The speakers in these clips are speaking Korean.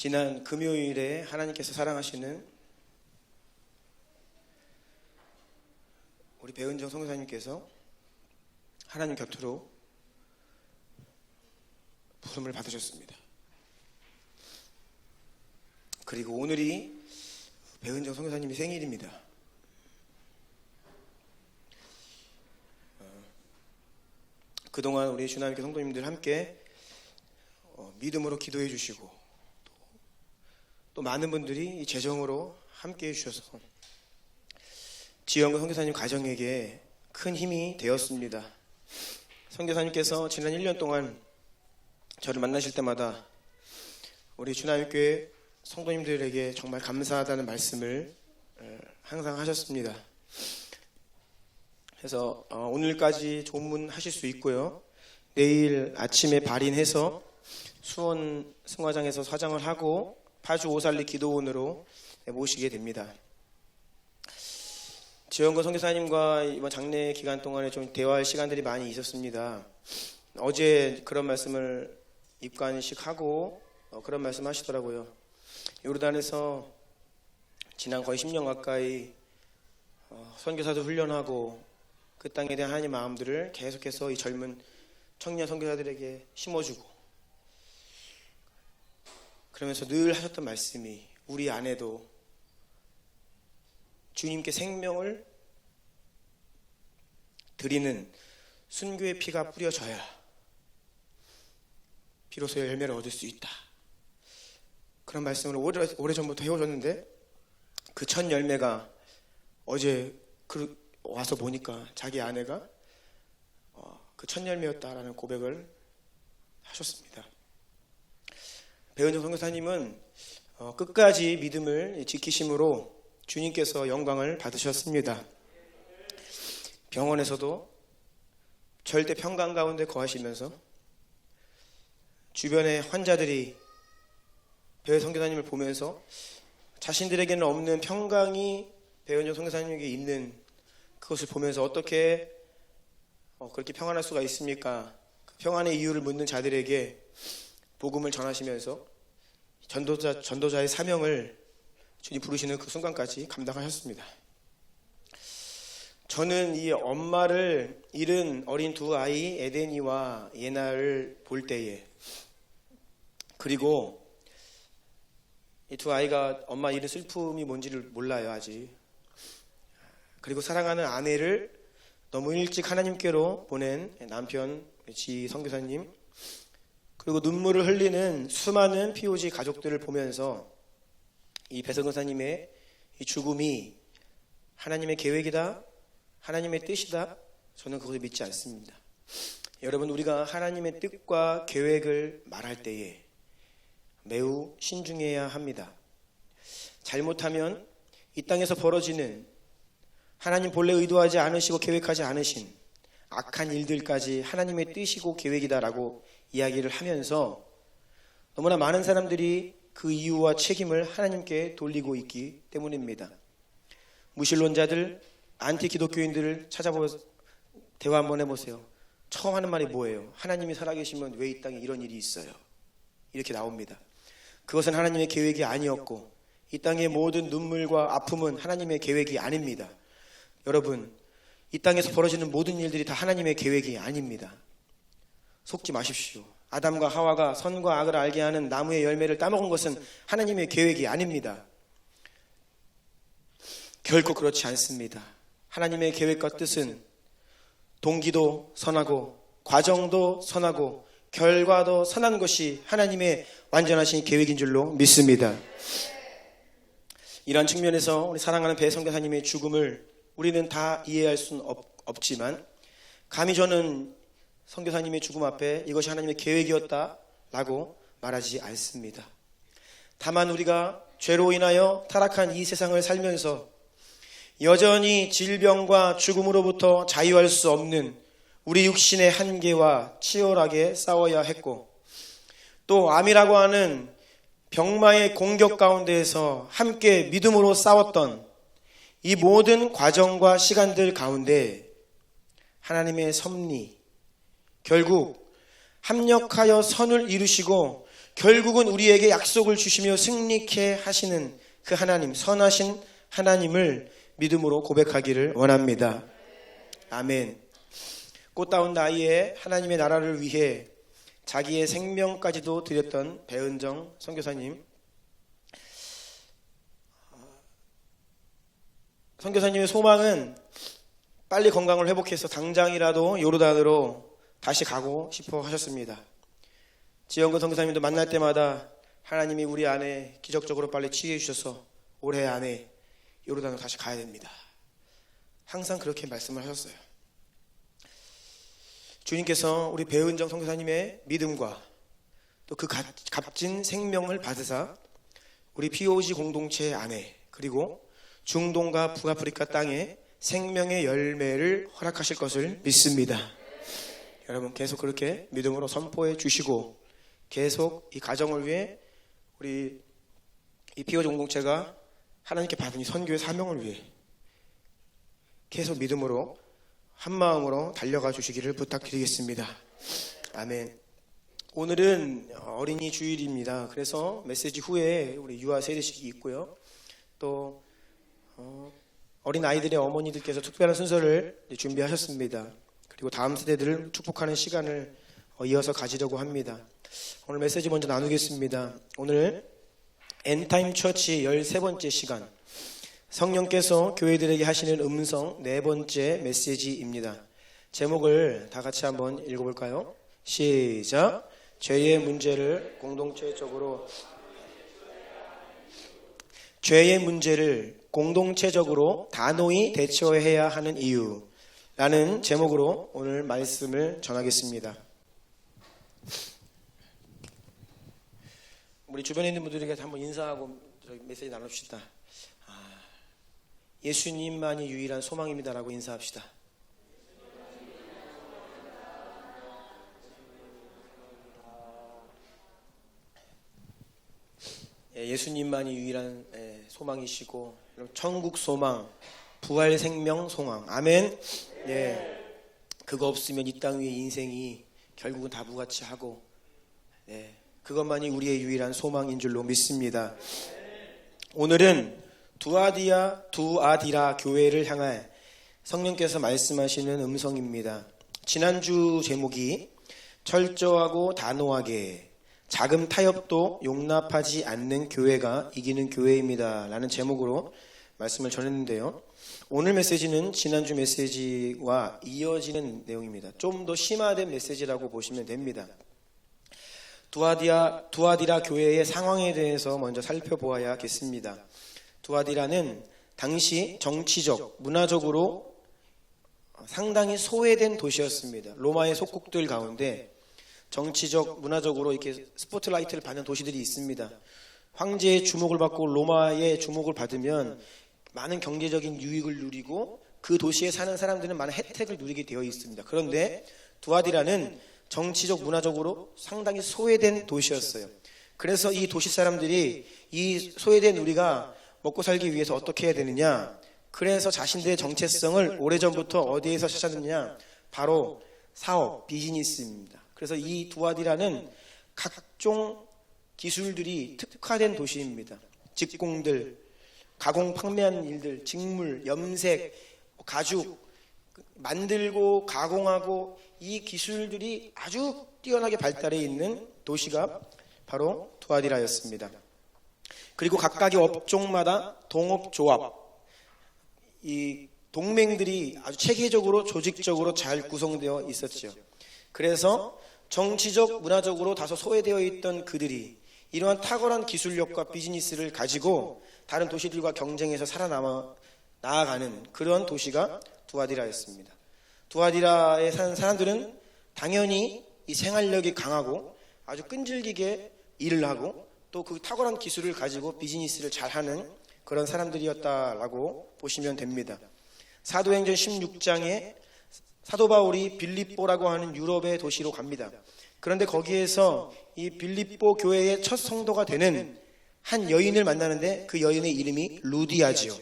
지난 금요일에 하나님께서 사랑하시는 우리 배은정 선교사님께서 하나님 곁으로 부름을 받으셨습니다. 그리고 오늘이 배은정 선교사님의 생일입니다. 그동안 우리 주나님께 성도님들 함께 믿음으로 기도해 주시고 또 많은 분들이 이 재정으로 함께 해주셔서 지영근 선교사님 가정에게 큰 힘이 되었습니다. 선교사님께서 지난 1년 동안 저를 만나실 때마다 우리 주나님교회 성도님들에게 정말 감사하다는 말씀을 항상 하셨습니다. 그래서 오늘까지 조문하실 수 있고요. 내일 아침에 발인해서 수원 승화장에서 사장을 하고 파주 오살리 기도원으로 모시게 됩니다. 지영근 선교사님과 이번 장례 기간 동안에 좀 대화할 시간들이 많이 있었습니다. 어제 그런 말씀을 입관식 하고 그런 말씀 하시더라고요. 요르단에서 지난 거의 10년 가까이 선교사도 훈련하고 그 땅에 대한 하나님의 마음들을 계속해서 이 젊은 청년 선교사들에게 심어주고 그러면서 늘 하셨던 말씀이 우리 안에도 주님께 생명을 드리는 순교의 피가 뿌려져야 비로소 열매를 얻을 수 있다. 그런 말씀을 오래전부터 해오셨는데 그 첫 열매가 어제 와서 보니까 자기 아내가 그 첫 열매였다라는 고백을 하셨습니다. 배은정 선교사님은 끝까지 믿음을 지키심으로 주님께서 영광을 받으셨습니다. 병원에서도 절대 평강 가운데 거하시면서 주변의 환자들이 배 선교사님을 보면서 자신들에게는 없는 평강이 배은정 선교사님에게 있는 그것을 보면서 어떻게 그렇게 평안할 수가 있습니까? 그 평안의 이유를 묻는 자들에게 복음을 전하시면서 전도자의 사명을 주님 부르시는 그 순간까지 감당하셨습니다. 저는 이 엄마를 잃은 어린 두 아이 에덴이와 예나를 볼 때에 그리고 이 두 아이가 엄마 잃은 슬픔이 뭔지를 몰라요 아직. 그리고 사랑하는 아내를 너무 일찍 하나님께로 보낸 남편 지 선교사님 그리고 눈물을 흘리는 수많은 POG 가족들을 보면서 이 배 선교사님의 이 죽음이 하나님의 계획이다, 하나님의 뜻이다, 저는 그것을 믿지 않습니다. 여러분, 우리가 하나님의 뜻과 계획을 말할 때에 매우 신중해야 합니다. 잘못하면 이 땅에서 벌어지는 하나님 본래 의도하지 않으시고 계획하지 않으신 악한 일들까지 하나님의 뜻이고 계획이다라고 이야기를 하면서 너무나 많은 사람들이 그 이유와 책임을 하나님께 돌리고 있기 때문입니다. 무신론자들, 안티 기독교인들을 찾아보면서 대화 한번 해보세요. 처음 하는 말이 뭐예요? 하나님이 살아계시면 왜 이 땅에 이런 일이 있어요? 이렇게 나옵니다. 그것은 하나님의 계획이 아니었고 이 땅의 모든 눈물과 아픔은 하나님의 계획이 아닙니다. 여러분, 이 땅에서 벌어지는 모든 일들이 다 하나님의 계획이 아닙니다. 속지 마십시오. 아담과 하와가 선과 악을 알게 하는 나무의 열매를 따먹은 것은 하나님의 계획이 아닙니다. 결코 그렇지 않습니다. 하나님의 계획과 뜻은 동기도 선하고 과정도 선하고 결과도 선한 것이 하나님의 완전하신 계획인 줄로 믿습니다. 이런 측면에서 우리 사랑하는 배 선교사님의 죽음을 우리는 다 이해할 수는 없지만 감히 저는 선교사님의 죽음 앞에 이것이 하나님의 계획이었다라고 말하지 않습니다. 다만 우리가 죄로 인하여 타락한 이 세상을 살면서 여전히 질병과 죽음으로부터 자유할 수 없는 우리 육신의 한계와 치열하게 싸워야 했고 또 암이라고 하는 병마의 공격 가운데에서 함께 믿음으로 싸웠던 이 모든 과정과 시간들 가운데 하나님의 섭리, 결국 합력하여 선을 이루시고 결국은 우리에게 약속을 주시며 승리케 하시는 그 하나님, 선하신 하나님을 믿음으로 고백하기를 원합니다. 아멘. 꽃다운 나이에 하나님의 나라를 위해 자기의 생명까지도 드렸던 배은정 선교사님, 선교사님의 소망은 빨리 건강을 회복해서 당장이라도 요르단으로 다시 가고 싶어 하셨습니다. 지영근 선교사님도 만날 때마다 하나님이 우리 안에 기적적으로 빨리 치유해 주셔서 올해 안에 요르단으로 다시 가야 됩니다. 항상 그렇게 말씀을 하셨어요. 주님께서 우리 배은정 선교사님의 믿음과 또 그 값진 생명을 받으사 우리 POG 공동체 안에, 그리고 중동과 북아프리카 땅에 생명의 열매를 허락하실 것을 믿습니다. 여러분 계속 그렇게 믿음으로 선포해 주시고, 계속 이 가정을 위해 우리 이 POG 공동체가 하나님께 받은 이 선교의 사명을 위해 계속 믿음으로 한마음으로 달려가 주시기를 부탁드리겠습니다. 아멘. 오늘은 어린이 주일입니다. 그래서 메시지 후에 우리 유아 세례식이 있고요. 또 어린 아이들의 어머니들께서 특별한 순서를 준비하셨습니다. 그리고 다음 세대들을 축복하는 시간을 이어서 가지려고 합니다. 오늘 메시지 먼저 나누겠습니다. 오늘 엔타임 처치 13번째 시간, 성령께서 교회들에게 하시는 음성 4번째 메시지입니다. 제목을 다 같이 한번 읽어볼까요? 시작. 죄의 문제를 공동체적으로 단호히 대처해야 하는 이유라는 제목으로 오늘 말씀을 전하겠습니다. 우리 주변에 있는 분들에게 한번 인사하고 메시지 나눕시다. 예수님만이 유일한 소망입니다라고 인사합시다. 예수님만이 유일한 소망이시고, 천국 소망, 부활 생명 소망. 아멘. 그거 없으면 이 땅 위의 인생이 결국은 다 무가치하고, 그것만이 우리의 유일한 소망인 줄로 믿습니다. 오늘은 두아디라 교회를 향해 성령께서 말씀하시는 음성입니다. 지난주 제목이 철저하고 단호하게 자금 타협도 용납하지 않는 교회가 이기는 교회입니다 라는 제목으로 말씀을 전했는데요. 오늘 메시지는 지난주 메시지와 이어지는 내용입니다. 좀 더 심화된 메시지라고 보시면 됩니다. 두아디라 교회의 상황에 대해서 먼저 살펴보아야겠습니다. 두아디라는 당시 정치적, 문화적으로 상당히 소외된 도시였습니다. 로마의 속국들 가운데 정치적, 문화적으로 이렇게 스포트라이트를 받는 도시들이 있습니다. 황제의 주목을 받고 로마의 주목을 받으면 많은 경제적인 유익을 누리고 그 도시에 사는 사람들은 많은 혜택을 누리게 되어 있습니다. 그런데 두아디라는 정치적, 문화적으로 상당히 소외된 도시였어요. 그래서 이 도시 사람들이 이 소외된 우리가 먹고 살기 위해서 어떻게 해야 되느냐, 그래서 자신들의 정체성을 오래전부터 어디에서 찾았느냐, 바로 사업, 비즈니스입니다. 그래서 이 두아디라는 각종 기술들이 특화된 도시입니다. 직공들, 가공 판매하는 일들, 직물, 염색, 가죽, 만들고 가공하고 이 기술들이 아주 뛰어나게 발달해 있는 도시가 바로 두아디라였습니다. 그리고 각각의 업종마다 동업조합, 이 동맹들이 아주 체계적으로 조직적으로 잘 구성되어 있었죠. 그래서 정치적, 문화적으로 다소 소외되어 있던 그들이 이러한 탁월한 기술력과 비즈니스를 가지고 다른 도시들과 경쟁해서 나아가는 그런 도시가 두아디라였습니다. 두아디라에 사는 사람들은 당연히 이 생활력이 강하고 아주 끈질기게 일을 하고 또 그 탁월한 기술을 가지고 비즈니스를 잘하는 그런 사람들이었다라고 보시면 됩니다. 사도행전 16장에 사도 바울이 빌립보라고 하는 유럽의 도시로 갑니다. 그런데 거기에서 이 빌립보 교회의 첫 성도가 되는 한 여인을 만나는데 그 여인의 이름이 루디아지요.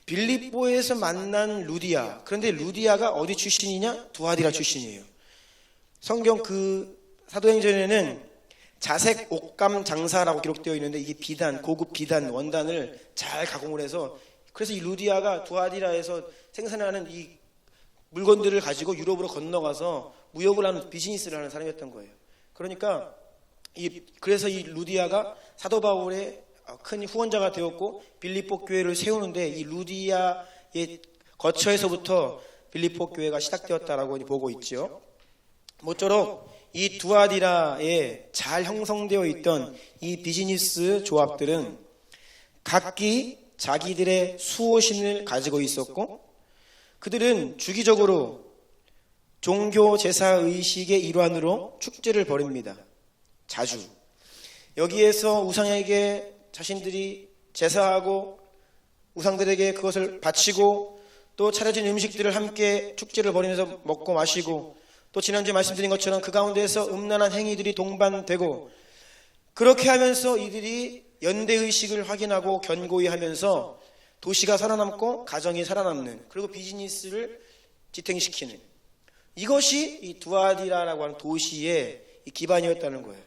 빌립보에서 만난 루디아. 그런데 루디아가 어디 출신이냐? 두아디라 출신이에요. 성경 그 사도행전에는 자색 옥감 장사라고 기록되어 있는데 이게 비단, 고급 비단 원단을 잘 가공을 해서 그래서 이 루디아가 두아디라에서 생산하는 이 물건들을 가지고 유럽으로 건너가서 무역을 하는 비즈니스를 하는 사람이었던 거예요. 그러니까 그래서 이 루디아가 사도 바울의 큰 후원자가 되었고 빌립보 교회를 세우는데 이 루디아의 거처에서부터 빌립보 교회가 시작되었다라고 보고 있죠. 모쪼록 이 두아디라에 잘 형성되어 있던 이 비즈니스 조합들은 각기 자기들의 수호신을 가지고 있었고 그들은 주기적으로 종교 제사 의식의 일환으로 축제를 벌입니다. 자주. 여기에서 우상에게 자신들이 제사하고 우상들에게 그것을 바치고 또 차려진 음식들을 함께 축제를 벌이면서 먹고 마시고 또 지난주에 말씀드린 것처럼 그 가운데에서 음란한 행위들이 동반되고 그렇게 하면서 이들이 연대의식을 확인하고 견고히 하면서 도시가 살아남고 가정이 살아남는 그리고 비즈니스를 지탱시키는 이것이 이 두아디라라고 하는 도시의 이 기반이었다는 거예요.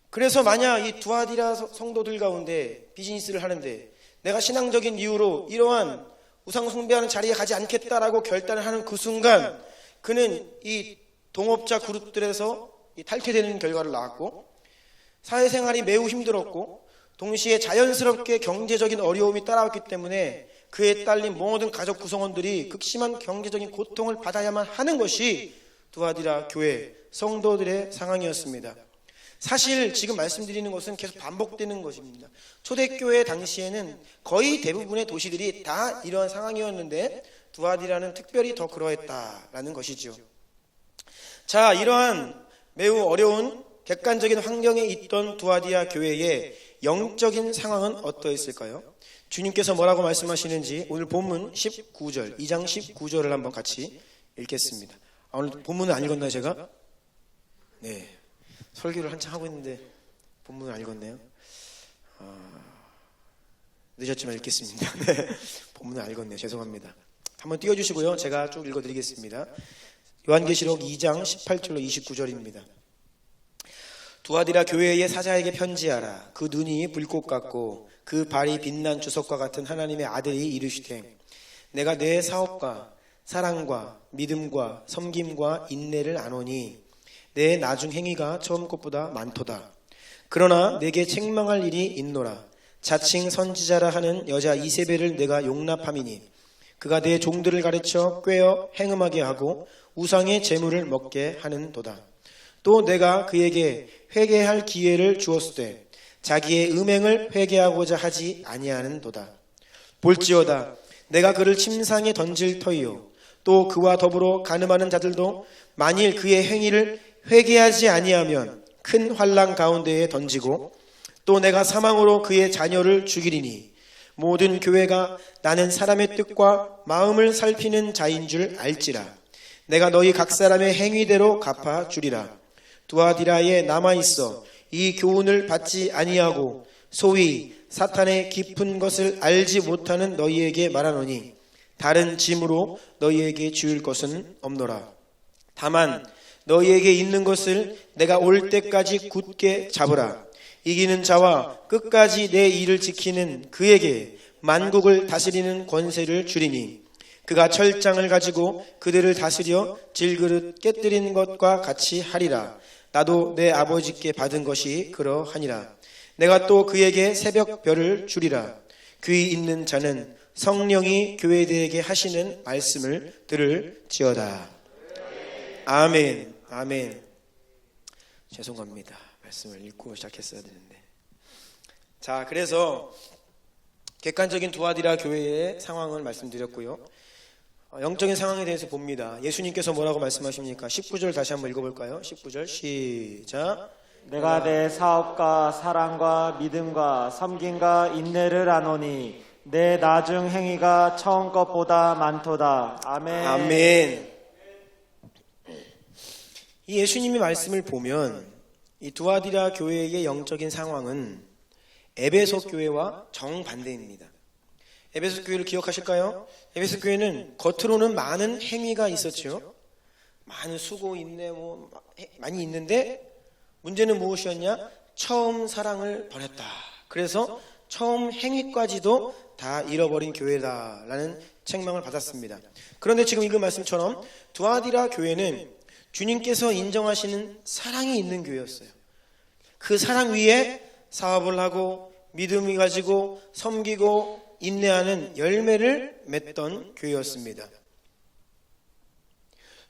그래서 만약 이 두아디라 성도들 가운데 비즈니스를 하는데 내가 신앙적인 이유로 이러한 우상 숭배하는 자리에 가지 않겠다라고 결단을 하는 그 순간 그는 이 동업자 그룹들에서 탈퇴되는 결과를 낳았고 사회생활이 매우 힘들었고 동시에 자연스럽게 경제적인 어려움이 따라왔기 때문에 그에 딸린 모든 가족 구성원들이 극심한 경제적인 고통을 받아야만 하는 것이 두아디라 교회 성도들의 상황이었습니다. 사실 지금 말씀드리는 것은 계속 반복되는 것입니다. 초대교회 당시에는 거의 대부분의 도시들이 다 이러한 상황이었는데 두아디라는 특별히 더 그러했다라는 것이죠. 자, 이러한 매우 어려운 객관적인 환경에 있던 두아디라 교회의 영적인 상황은 어떠했을까요? 주님께서 뭐라고 말씀하시는지 오늘 본문 19절, 2장 19절을 한번 같이 읽겠습니다. 오늘 본문은 안 읽었나요, 제가? 네. 설교를 한참 하고 있는데 본문을 안 읽었네요. 늦었지만 읽겠습니다. 네. 본문을 안 읽었네요. 죄송합니다. 한번 띄워주시고요. 제가 쭉 읽어드리겠습니다. 요한계시록 2장 18절로 29절입니다. 두아디라 교회의 사자에게 편지하라. 그 눈이 불꽃 같고 그 발이 빛난 주석과 같은 하나님의 아들이 이르시되 내가 내 사업과 사랑과 믿음과 섬김과 인내를 아노니 내 나중 행위가 처음 것보다 많도다. 그러나 내게 책망할 일이 있노라. 자칭 선지자라 하는 여자 이세벨을 내가 용납함이니 그가 내 종들을 가르쳐 꾀어 행음하게 하고 우상의 재물을 먹게 하는도다. 또 내가 그에게 회개할 기회를 주었을 때 자기의 음행을 회개하고자 하지 아니하는도다. 볼지어다 내가 그를 침상에 던질 터이요 또 그와 더불어 간음하는 자들도 만일 그의 행위를 회개하지 아니하면 큰 환난 가운데에 던지고 또 내가 사망으로 그의 자녀를 죽이리니 모든 교회가 나는 사람의 뜻과 마음을 살피는 자인 줄 알지라. 내가 너희 각 사람의 행위대로 갚아주리라. 두아디라에 남아있어 이 교훈을 받지 아니하고 소위 사탄의 깊은 것을 알지 못하는 너희에게 말하노니 다른 짐으로 너희에게 지을 것은 없노라. 다만 너희에게 있는 것을 내가 올 때까지 굳게 잡으라. 이기는 자와 끝까지 내 일을 지키는 그에게 만국을 다스리는 권세를 주리니 그가 철장을 가지고 그들을 다스려 질그릇 깨뜨리는 것과 같이 하리라. 나도 내 아버지께 받은 것이 그러하니라. 내가 또 그에게 새벽별을 주리라. 귀 있는 자는 성령이 교회들에게 하시는 말씀을 들을지어다. 아멘. 아멘. 죄송합니다. 말씀을 읽고 시작했어야 되는데. 자, 그래서 객관적인 두아디라 교회의 상황을 말씀드렸고요. 영적인 상황에 대해서 봅니다. 예수님께서 뭐라고 말씀하십니까? 19절 다시 한번 읽어볼까요? 19절 시작. 내가 내 사업과 사랑과 믿음과 섬김과 인내를 아노니 내 나중 행위가 처음 것보다 많도다. 아멘. 아멘. 이 예수님의 말씀을 보면 이 두아디라 교회의 영적인 상황은 에베소 교회와 정반대입니다. 에베소 교회를 기억하실까요? 에베소 교회는 겉으로는 많은 행위가 있었죠. 많은 수고, 인내 많이 있는데 문제는 무엇이었냐? 처음 사랑을 버렸다. 그래서 처음 행위까지도 다 잃어버린 교회다라는 책망을 받았습니다. 그런데 지금 읽은 말씀처럼 두아디라 교회는 주님께서 인정하시는 사랑이 있는 교회였어요. 그 사랑 위에 사업을 하고 믿음이 가지고 섬기고 인내하는 열매를 맺던 교회였습니다.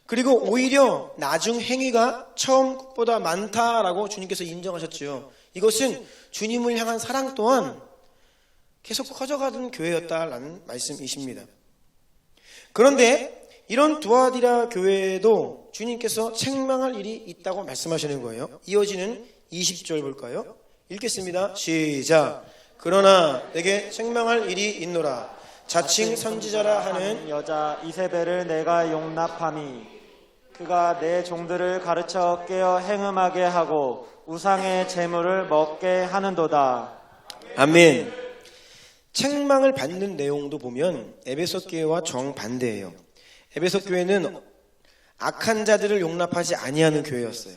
그리고 오히려 나중 행위가 처음 것보다 많다라고 주님께서 인정하셨지요. 이것은 주님을 향한 사랑 또한 계속 커져가던 교회였다라는 말씀이십니다. 그런데 이런 두아디라 교회에도 주님께서 책망할 일이 있다고 말씀하시는 거예요. 이어지는 20절 볼까요? 읽겠습니다. 시작. 그러나 내게 책망할 일이 있노라. 자칭 선지자라 하는 여자 이세벨을 내가 용납함이 그가 내 종들을 가르쳐 깨어 행음하게 하고 우상의 재물을 먹게 하는도다. 아멘. 책망을 받는 내용도 보면 에베소 교회와 정반대예요. 에베소 교회는 악한 자들을 용납하지 아니하는 교회였어요.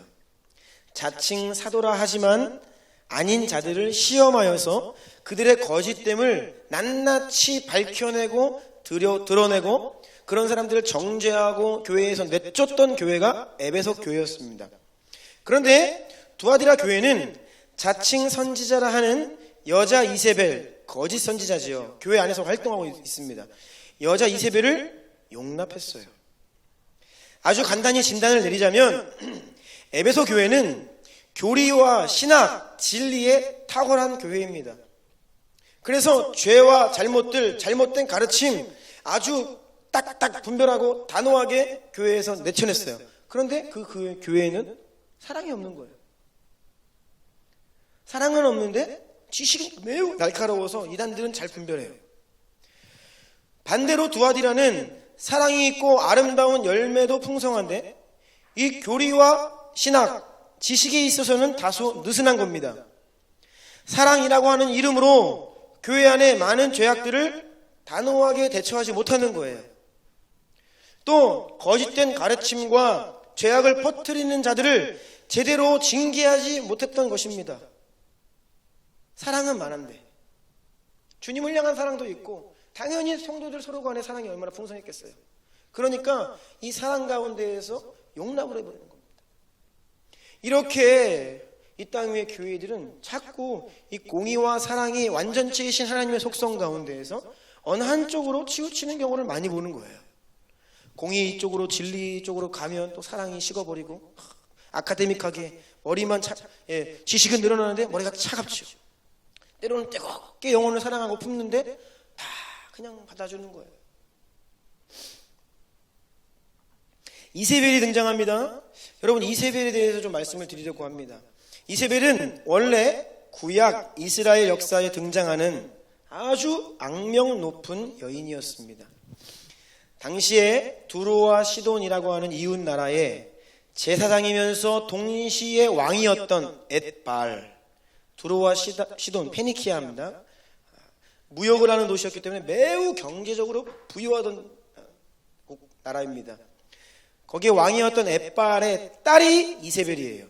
자칭 사도라 하지만 아닌 자들을 시험하여서 그들의 거짓됨을 낱낱이 밝혀내고 드러내고 그런 사람들을 정죄하고 교회에서 내쫓던 교회가 에베소 교회였습니다. 그런데 두아디라 교회는 자칭 선지자라 하는 여자 이세벨, 거짓 선지자지요. 교회 안에서 활동하고 있습니다. 여자 이세벨을 용납했어요. 아주 간단히 진단을 내리자면 에베소 교회는 교리와 신학, 진리에 탁월한 교회입니다. 그래서 죄와 잘못들, 잘못된 가르침 아주 딱딱 분별하고 단호하게 교회에서 내쳐냈어요. 그런데 그 교회에는 사랑이 없는 거예요. 사랑은 없는데 지식은 매우 날카로워서 이단들은 잘 분별해요. 반대로 두아디라는 사랑이 있고 아름다운 열매도 풍성한데 이 교리와 신학, 지식에 있어서는 다소 느슨한 겁니다. 사랑이라고 하는 이름으로 교회 안에 많은 죄악들을 단호하게 대처하지 못하는 거예요. 또 거짓된 가르침과 죄악을 퍼뜨리는 자들을 제대로 징계하지 못했던 것입니다. 사랑은 많은데 주님을 향한 사랑도 있고 당연히 성도들 서로 간의 사랑이 얼마나 풍성했겠어요. 그러니까 이 사랑 가운데에서 용납을 해버리는 겁니다. 이렇게 이 땅 위의 교회들은 자꾸 이 공의와 사랑이 완전체이신 하나님의 속성 가운데에서 어느 한쪽으로 치우치는 경우를 많이 보는 거예요. 공의 쪽으로 진리 쪽으로 가면 또 사랑이 식어버리고 아카데믹하게 머리만 지식은 늘어나는데 머리가 차갑죠. 때로는 뜨겁게 영혼을 사랑하고 품는데 다 그냥 받아주는 거예요. 이세벨이 등장합니다. 여러분 이세벨에 대해서 좀 말씀을 드리려고 합니다. 이세벨은 원래 구약 이스라엘 역사에 등장하는 아주 악명 높은 여인이었습니다. 당시에 두로와 시돈이라고 하는 이웃 나라에 제사장이면서 동시에 왕이었던 엣발, 두로와 시돈, 페니키아입니다. 무역을 하는 도시였기 때문에 매우 경제적으로 부유하던 나라입니다. 거기에 왕이었던 엣발의 딸이 이세벨이에요.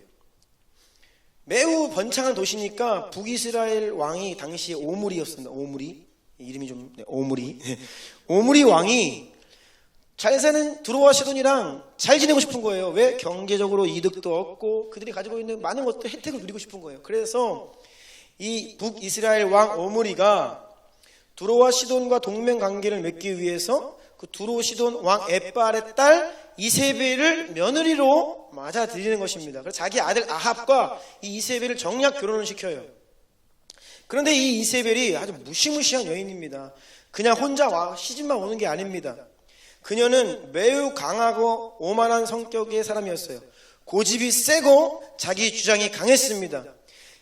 매우 번창한 도시니까 북이스라엘 왕이 당시 오므리였습니다. 오므리, 이름이 좀 오므리. 오므리 왕이 잘 사는 두로와 시돈이랑 잘 지내고 싶은 거예요. 왜? 경제적으로 이득도 얻고 그들이 가지고 있는 많은 것들 혜택을 누리고 싶은 거예요. 그래서 이 북이스라엘 왕 오므리가 두로와 시돈과 동맹 관계를 맺기 위해서 그 두로 시돈 왕 엣발의 딸 이세벨을 며느리로 맞아들이는 것입니다. 그래서 자기 아들 아합과 이 이세벨을 정략 결혼을 시켜요. 그런데 이 이세벨이 아주 무시무시한 여인입니다. 그냥 혼자 시집만 오는 게 아닙니다. 그녀는 매우 강하고 오만한 성격의 사람이었어요. 고집이 세고 자기 주장이 강했습니다.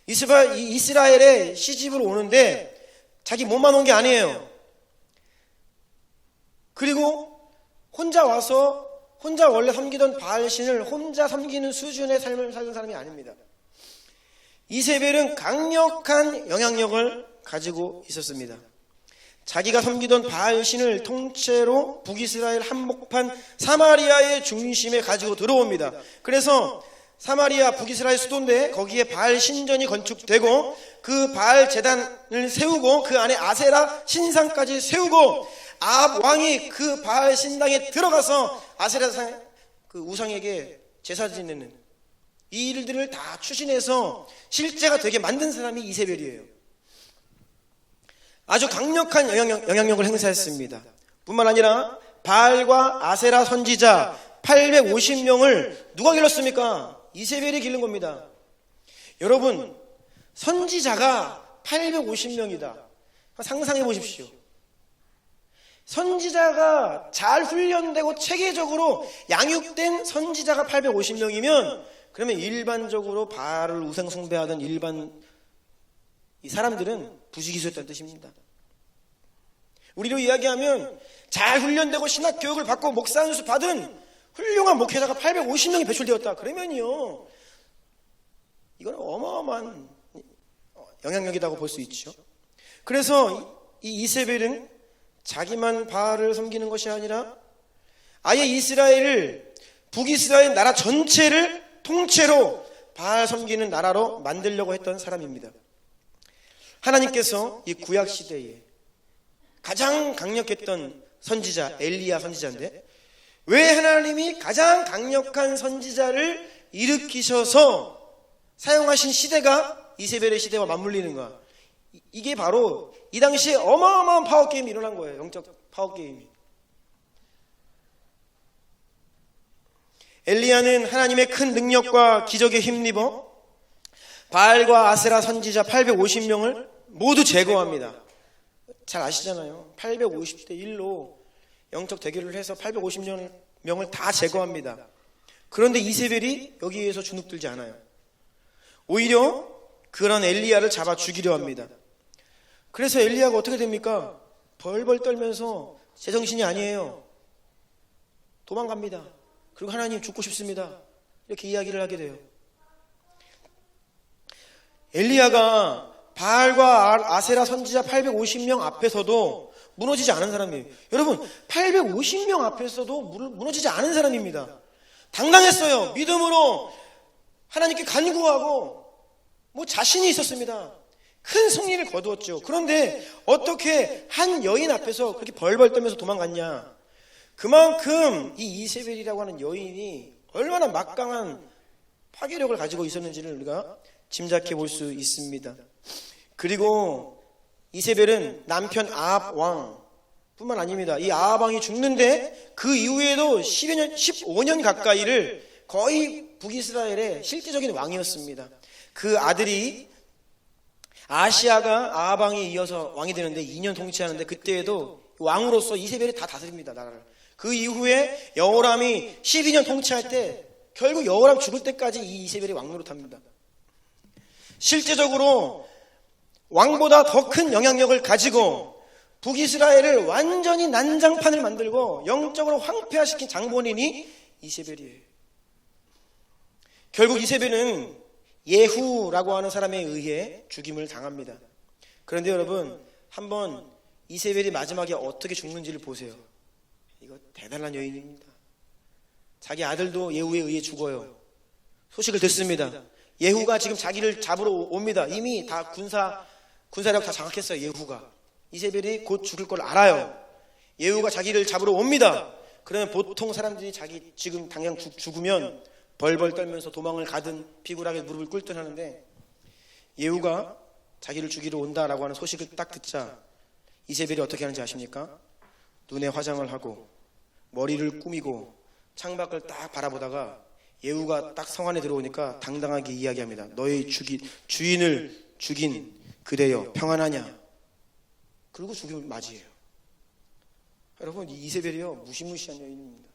이스라엘에 시집을 오는데 자기 몸만 온 게 아니에요. 그리고 혼자 와서 혼자 원래 섬기던 바알신을 혼자 섬기는 수준의 삶을 살던 사람이 아닙니다. 이세벨은 강력한 영향력을 가지고 있었습니다. 자기가 섬기던 바알신을 통째로 북이스라엘 한복판 사마리아의 중심에 가지고 들어옵니다. 그래서 사마리아 북이스라엘 수도인데 거기에 바알 신전이 건축되고 그 바알 제단을 세우고 그 안에 아세라 신상까지 세우고 아합 왕이 그 바알 신당에 들어가서 아세라 그 우상에게 제사 지내는 이 일들을 다 추진해서 실제가 되게 만든 사람이 이세벨이에요. 아주 강력한 영향력을 행사했습니다. 뿐만 아니라 바알과 아세라 선지자 850명을 누가 길렀습니까? 이세벨이 기른 겁니다. 여러분, 선지자가 850명이다. 상상해 보십시오. 선지자가 잘 훈련되고 체계적으로 양육된 선지자가 850명이면 그러면 일반적으로 바알을 우상 숭배하던 일반 이 사람들은 부지기수였다는 뜻입니다. 우리로 이야기하면 잘 훈련되고 신학 교육을 받고 목사 안수 받은 훌륭한 목회자가 850명이 배출되었다. 그러면요, 이건 어마어마한 영향력이라고 볼 수 있죠. 그래서 이 이세벨은 자기만 바알을 섬기는 것이 아니라 아예 이스라엘을 북이스라엘 나라 전체를 통째로 바알 섬기는 나라로 만들려고 했던 사람입니다. 하나님께서 이 구약 시대에 가장 강력했던 선지자 엘리야 선지자인데 왜 하나님이 가장 강력한 선지자를 일으키셔서 사용하신 시대가 이세벨의 시대와 맞물리는가? 이게 바로 이 당시에 어마어마한 파워게임이 일어난 거예요. 영적 파워게임이. 엘리야는 하나님의 큰 능력과 기적에 힘입어 바알과 아세라 선지자 850명을 모두 제거합니다. 잘 아시잖아요. 850대 1로 영적 대결을 해서 850명을 다 제거합니다. 그런데 이세벨이 여기에서 주눅들지 않아요. 오히려 그런 엘리야를 잡아 죽이려 합니다. 그래서 엘리야가 어떻게 됩니까? 벌벌 떨면서 제정신이 아니에요. 도망갑니다. 그리고 하나님 죽고 싶습니다. 이렇게 이야기를 하게 돼요. 엘리야가 바알과 아세라 선지자 850명 앞에서도 무너지지 않은 사람이에요. 여러분, 850명 앞에서도 무너지지 않은 사람입니다. 당당했어요. 믿음으로 하나님께 간구하고 자신이 있었습니다. 큰 승리를 거두었죠. 그런데 어떻게 한 여인 앞에서 그렇게 벌벌 떨면서 도망갔냐? 그만큼 이 이세벨이라고 하는 여인이 얼마나 막강한 파괴력을 가지고 있었는지를 우리가 짐작해 볼 수 있습니다. 그리고 이세벨은 남편 아합 왕 뿐만 아닙니다. 이 아합 왕이 죽는데 그 이후에도 15년 가까이를 거의 북이스라엘의 실제적인 왕이었습니다. 그 아들이 아시아가 아합 왕에 이어서 왕이 되는데 2년 통치하는데 그때에도 왕으로서 이세벨이 다 다스립니다. 나라를. 그 이후에 여호람이 12년 통치할 때 결국 여호람 죽을 때까지 이 이세벨이 왕 노릇합니다. 실제적으로 왕보다 더 큰 영향력을 가지고 북이스라엘을 완전히 난장판을 만들고 영적으로 황폐화시킨 장본인이 이세벨이에요. 결국 이세벨은 예후라고 하는 사람에 의해 죽임을 당합니다. 그런데 여러분, 한번 이세벨이 마지막에 어떻게 죽는지를 보세요. 이거 대단한 여인입니다. 자기 아들도 예후에 의해 죽어요. 소식을 듣습니다. 예후가 지금 자기를 잡으러 옵니다. 이미 다 군사력 다 장악했어요. 예후가. 이세벨이 곧 죽을 걸 알아요. 예후가 자기를 잡으러 옵니다. 그러면 보통 사람들이 자기 지금 당장 죽으면 벌벌 떨면서 도망을 가든 비굴하게 무릎을 꿇든 하는데 예후가 자기를 죽이러 온다라고 하는 소식을 딱 듣자 이세벨이 어떻게 하는지 아십니까? 눈에 화장을 하고 머리를 꾸미고 창밖을 딱 바라보다가 예후가 딱 성 안에 들어오니까 당당하게 이야기합니다. 너의 주인을 죽인 그대여 평안하냐? 그리고 죽임을 맞이해요. 여러분, 이 이세벨이요 무시무시한 여인입니다.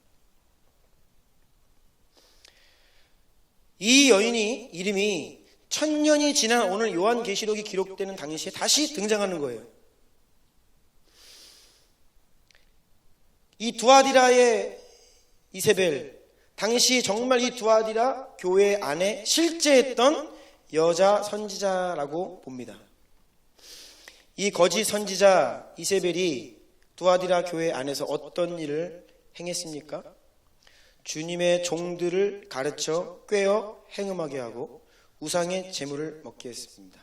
이 여인이 이름이 1000년이 지난 오늘 요한계시록이 기록되는 당시에 다시 등장하는 거예요. 이 두아디라의 이세벨, 당시 정말 이 두아디라 교회 안에 실제했던 여자 선지자라고 봅니다. 이 거짓 선지자 이세벨이 두아디라 교회 안에서 어떤 일을 행했습니까? 주님의 종들을 가르쳐 꿰어 행음하게 하고 우상의 제물을 먹게 했습니다.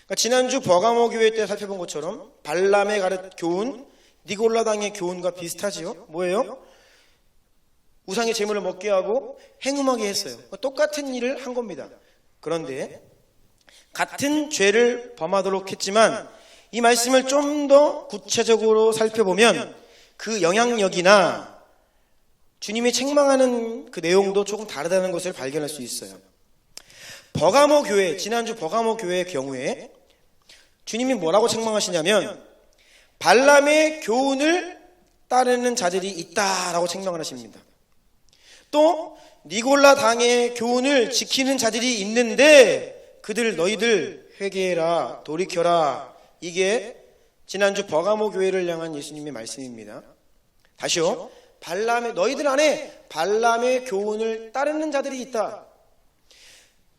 그러니까 지난주 버가모 교회 때 살펴본 것처럼 발람의 교훈, 니골라당의 교훈과 비슷하지요. 뭐예요? 우상의 제물을 먹게 하고 행음하게 했어요. 똑같은 일을 한 겁니다. 그런데 같은 죄를 범하도록 했지만 이 말씀을 좀 더 구체적으로 살펴보면 그 영향력이나 주님이 책망하는 그 내용도 조금 다르다는 것을 발견할 수 있어요. 버가모 교회, 지난주 버가모 교회의 경우에 주님이 뭐라고 책망하시냐면 발람의 교훈을 따르는 자들이 있다라고 책망을 하십니다. 또 니골라 당의 교훈을 지키는 자들이 있는데 너희들 회개해라, 돌이켜라. 이게 지난주 버가모 교회를 향한 예수님의 말씀입니다. 다시요. 너희들 안에 발람의 교훈을 따르는 자들이 있다.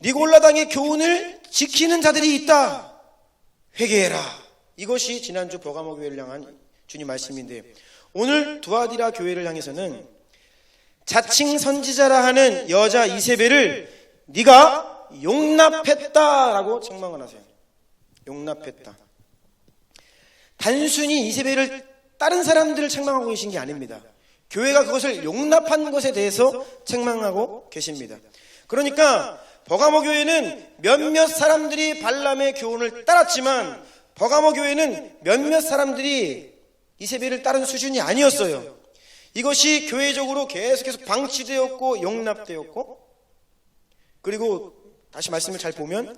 니골라 당의 교훈을 지키는 자들이 있다. 회개해라. 이것이 지난주 버가모 교회를 향한 주님 말씀인데 오늘 두아디라 교회를 향해서는 자칭 선지자라 하는 여자 이세벨을 네가 용납했다라고 책망을 하세요. 용납했다. 단순히 이세벨을 다른 사람들을 책망하고 계신 게 아닙니다. 교회가 그것을 용납한 것에 대해서 책망하고 계십니다. 그러니까 버가모 교회는 몇몇 사람들이 발람의 교훈을 따랐지만 버가모 교회는 몇몇 사람들이 이세벨을 따른 수준이 아니었어요. 이것이 교회적으로 계속해서 방치되었고 용납되었고, 그리고 다시 말씀을 잘 보면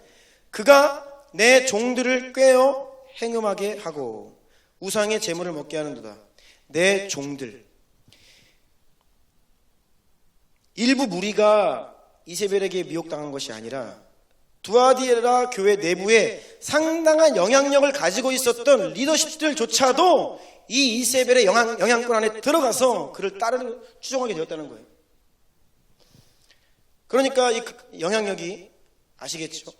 그가 내 종들을 꿰어 행음하게 하고 우상의 제물을 먹게 하는도다. 내 종들. 일부 무리가 이세벨에게 미혹당한 것이 아니라 두아디라 교회 내부에 상당한 영향력을 가지고 있었던 리더십들조차도 이 이세벨의 영향권 안에 들어가서 그를 추종하게 되었다는 거예요. 그러니까 이 영향력이 아시겠죠?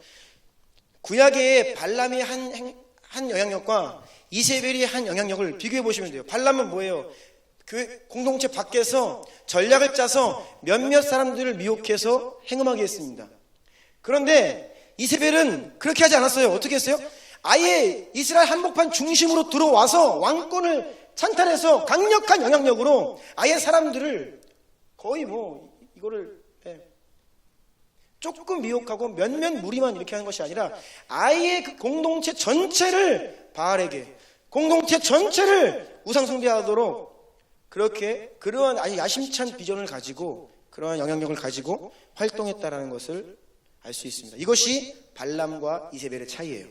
구약의 발람이 한 영향력과 이세벨이 한 영향력을 비교해 보시면 돼요. 발람은 뭐예요? 교회 공동체 밖에서 전략을 짜서 몇몇 사람들을 미혹해서 행음하게 했습니다. 그런데 이세벨은 그렇게 하지 않았어요. 어떻게 했어요? 아예 이스라엘 한복판 중심으로 들어와서 왕권을 찬탈해서 강력한 영향력으로 아예 사람들을 거의 이거를 조금 미혹하고 몇몇 무리만 이렇게 하는 것이 아니라 아예 그 공동체 전체를 바알에게, 공동체 전체를 우상숭배하도록 그러한 아주 야심찬 비전을 가지고 그러한 영향력을 가지고 활동했다라는 것을 알 수 있습니다. 이것이 발람과 이세벨의 차이예요.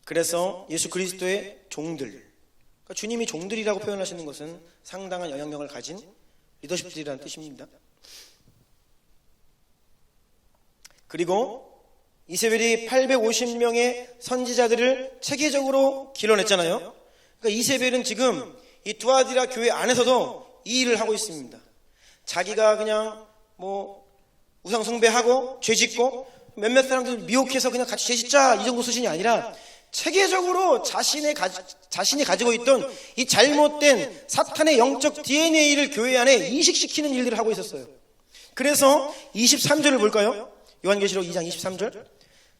그래서 예수 그리스도의 종들, 그러니까 주님이 종들이라고 표현하시는 것은 상당한 영향력을 가진 리더십들이라는 뜻입니다. 그리고 이세벨이 850명의 선지자들을 체계적으로 길러냈잖아요. 그러니까 이세벨은 지금 이 두아디라 교회 안에서도 이 일을 하고 있습니다. 자기가 그냥 우상 숭배하고 죄짓고 몇몇 사람들 미혹해서 그냥 같이 죄짓자 이 정도 수준이 아니라 체계적으로 자신이 가지고 있던 이 잘못된 사탄의 영적 DNA를 교회 안에 이식시키는 일들을 하고 있었어요. 그래서 23절을 볼까요? 요한계시록 2장 23절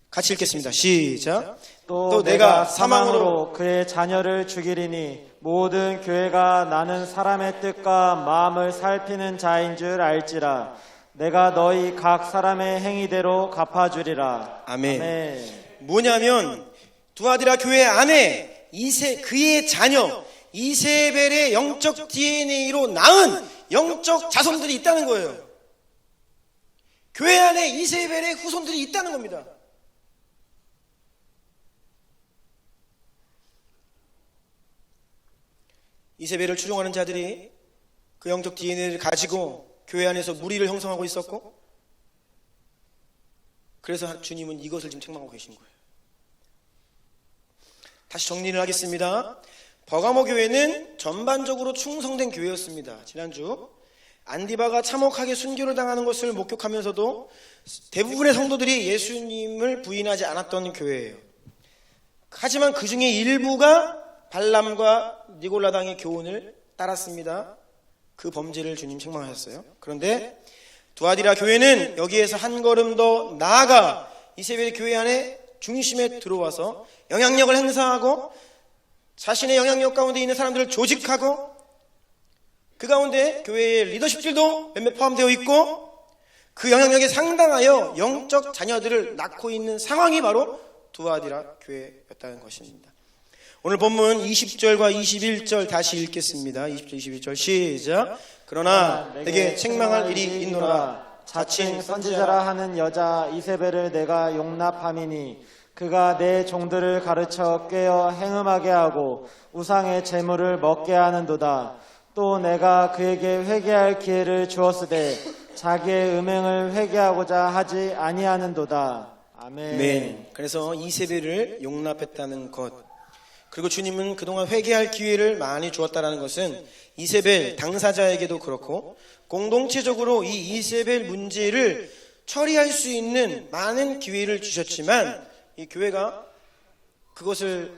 같이 읽겠습니다. 시작. 또 내가 사망으로 그의 자녀를 죽이리니 모든 교회가 나는 사람의 뜻과 마음을 살피는 자인 줄 알지라. 내가 너희 각 사람의 행위대로 갚아주리라. 아멘. 아멘. 뭐냐면 두아디라 교회 안에 그의 자녀 이세벨의 영적 DNA로 낳은 영적 자손들이 있다는 거예요. 교회 안에 이세벨의 후손들이 있다는 겁니다. 이세벨을 추종하는 자들이 그 영적 DNA를 가지고 교회 안에서 무리를 형성하고 있었고, 그래서 주님은 이것을 지금 책망하고 계신 거예요. 다시 정리를 하겠습니다. 버가모 교회는 전반적으로 충성된 교회였습니다. 지난주 안디바가 참혹하게 순교를 당하는 것을 목격하면서도 대부분의 성도들이 예수님을 부인하지 않았던 교회예요. 하지만 그 중에 일부가 발람과 니골라당의 교훈을 따랐습니다. 그 범죄를 주님 책망하셨어요. 그런데 두아디라 교회는 여기에서 한 걸음 더 나아가 이세벨의 교회 안에 중심에 들어와서 영향력을 행사하고 자신의 영향력 가운데 있는 사람들을 조직하고 그 가운데 교회의 리더십들도 몇몇 포함되어 있고 그 영향력에 상당하여 영적 자녀들을 낳고 있는 상황이 바로 두아디라 교회였다는 것입니다. 오늘 본문 20절과 21절 다시 읽겠습니다. 20절 21절 시작. 그러나 내게 책망할 일이 있노라. 자칭 선지자라 하는 여자 이세벨을 내가 용납함이니 그가 내 종들을 가르쳐 꾀어 행음하게 하고 우상의 재물을 먹게 하는도다. 또 내가 그에게 회개할 기회를 주었으되 자기의 음행을 회개하고자 하지 아니하는도다. 아멘. 네. 그래서 이세벨을 용납했다는 것, 그리고 주님은 그동안 회개할 기회를 많이 주었다는 것은 이세벨 당사자에게도 그렇고 공동체적으로 이 이세벨 문제를 처리할 수 있는 많은 기회를 주셨지만 이 교회가 그것을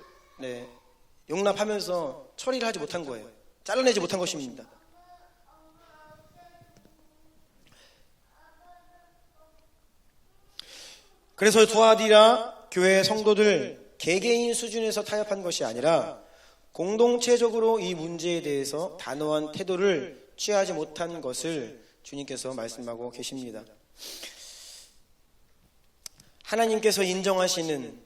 용납하면서 처리를 하지 못한 거예요. 잘라내지 못한 것입니다. 그래서 두아디라 교회 성도들 개개인 수준에서 타협한 것이 아니라 공동체적으로 이 문제에 대해서 단호한 태도를 취하지 못한 것을 주님께서 말씀하고 계십니다. 하나님께서 인정하시는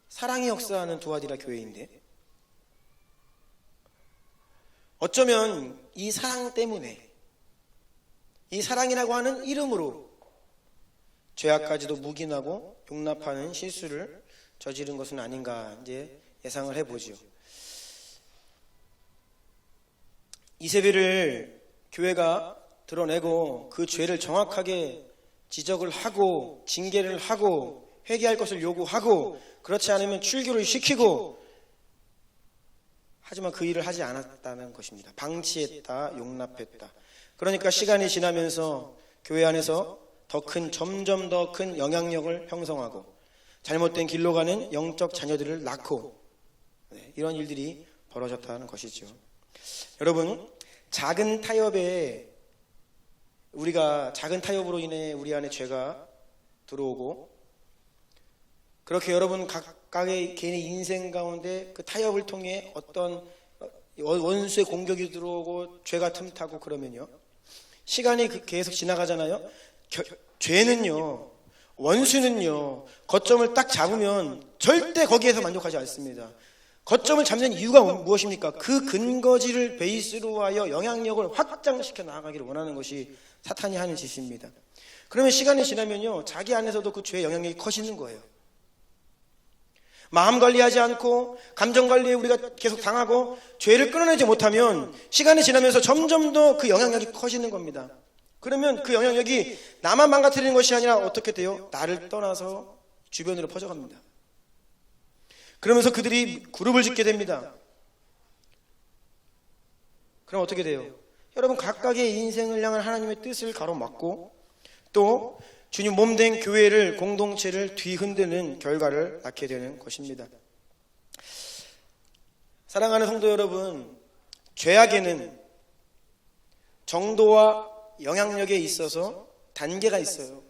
사랑이 역사하는 두아디라 교회인데 어쩌면 이 사랑 때문에 이 사랑이라고 하는 이름으로 죄악까지도 묵인하고 용납하는 실수를 저지른 것은 아닌가 이제 예상을 해보지요. 이세벨을 교회가 드러내고 그 죄를 정확하게 지적을 하고 징계를 하고 회개할 것을 요구하고 그렇지 않으면 출교를 시키고 하지만 그 일을 하지 않았다는 것입니다. 방치했다, 용납했다. 그러니까 시간이 지나면서 교회 안에서 점점 더 큰 영향력을 형성하고 잘못된 길로 가는 영적 자녀들을 낳고 이런 일들이 벌어졌다는 것이죠. 여러분, 작은 타협으로 인해 우리 안에 죄가 들어오고 그렇게 여러분 각각의 개인의 인생 가운데 그 타협을 통해 어떤 원수의 공격이 들어오고 죄가 틈타고 그러면요, 시간이 계속 지나가잖아요. 죄는요, 원수는요, 거점을 딱 잡으면 절대 거기에서 만족하지 않습니다. 거점을 잡는 이유가 무엇입니까? 그 근거지를 베이스로 하여 영향력을 확장시켜 나아가기를 원하는 것이 사탄이 하는 짓입니다. 그러면 시간이 지나면요, 자기 안에서도 그 죄의 영향력이 커지는 거예요. 마음 관리하지 않고 감정 관리에 우리가 계속 당하고 죄를 끊어내지 못하면 시간이 지나면서 점점 더 그 영향력이 커지는 겁니다. 그러면 그 영향력이 나만 망가뜨리는 것이 아니라 어떻게 돼요? 나를 떠나서 주변으로 퍼져갑니다. 그러면서 그들이 그룹을 짓게 됩니다. 그럼 어떻게 돼요? 여러분, 각각의 인생을 향한 하나님의 뜻을 가로막고 또 주님 몸된 교회를, 공동체를 뒤흔드는 결과를 낳게 되는 것입니다. 사랑하는 성도 여러분, 죄악에는 정도와 영향력에 있어서 단계가 있어요.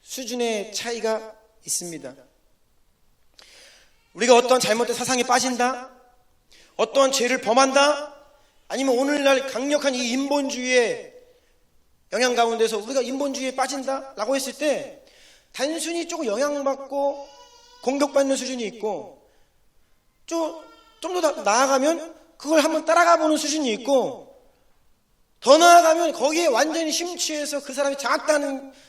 수준의 차이가 있습니다. 우리가 어떤 잘못된 사상에 빠진다, 어떤 죄를 범한다, 아니면 오늘날 강력한 이 인본주의의 영향 가운데서 우리가 인본주의에 빠진다 라고 했을 때 단순히 조금 영향받고 공격받는 수준이 있고 좀 더 나아가면 그걸 한번 따라가 보는 수준이 있고 더 나아가면 거기에 완전히 심취해서 그 사람이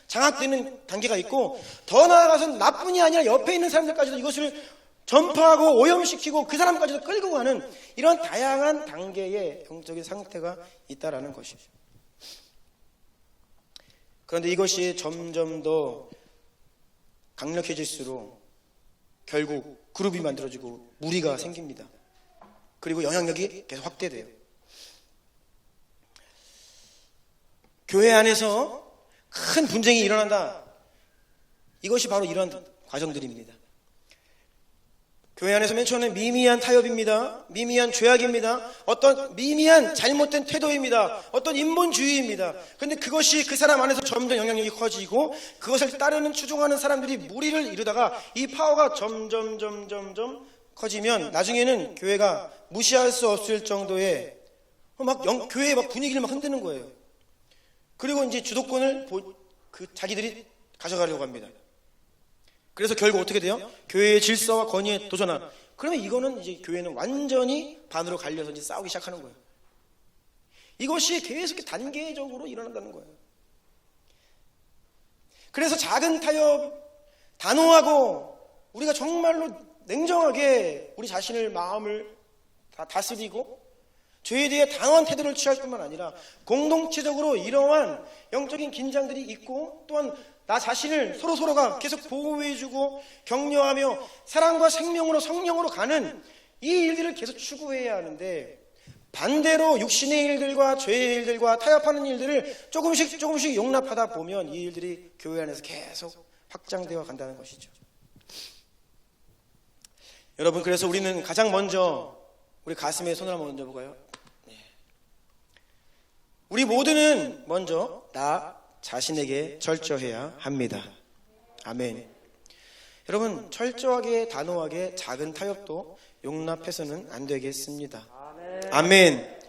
장악되는 단계가 있고 더 나아가서는 나뿐이 아니라 옆에 있는 사람들까지도 이것을 전파하고 오염시키고 그 사람까지도 끌고 가는 이런 다양한 단계의 영적인 상태가 있다라는 것이죠. 그런데 이것이 점점 더 강력해질수록 결국 그룹이 만들어지고 무리가 생깁니다. 그리고 영향력이 계속 확대돼요. 교회 안에서 큰 분쟁이 일어난다. 이것이 바로 이런 과정들입니다. 교회 안에서 맨 처음에 미미한 타협입니다. 미미한 죄악입니다. 어떤 미미한 잘못된 태도입니다. 어떤 인본주의입니다. 그런데 그것이 그 사람 안에서 점점 영향력이 커지고 그것을 따르는 추종하는 사람들이 무리를 이루다가 이 파워가 점점 커지면 나중에는 교회가 무시할 수 없을 정도의 교회의 분위기를 막 흔드는 거예요. 그리고 이제 주도권을 자기들이 가져가려고 합니다. 그래서 결국 어떻게 돼요? 교회의 질서와 권위에 도전한. 그러면 이거는 이제 교회는 완전히 반으로 갈려서 이제 싸우기 시작하는 거예요. 이것이 계속 단계적으로 일어난다는 거예요. 그래서 작은 타협, 단호하고 우리가 정말로 냉정하게 우리 자신을 마음을 다 다스리고 죄에 대해 당한 태도를 취할 뿐만 아니라 공동체적으로 이러한 영적인 긴장들이 있고 또한 나 자신을 서로가 계속 보호해주고 격려하며 사랑과 생명으로 성령으로 가는 이 일들을 계속 추구해야 하는데 반대로 육신의 일들과 죄의 일들과 타협하는 일들을 조금씩 용납하다 보면 이 일들이 교회 안에서 계속 확장되어 간다는 것이죠. 여러분, 그래서 우리는 가장 먼저 우리 가슴에 손을 한번 얹어볼까요? 우리 모두는 먼저 나 자신에게 철저해야 합니다. 아멘. 여러분, 철저하게 단호하게 작은 타협도 용납해서는 안 되겠습니다. 아멘.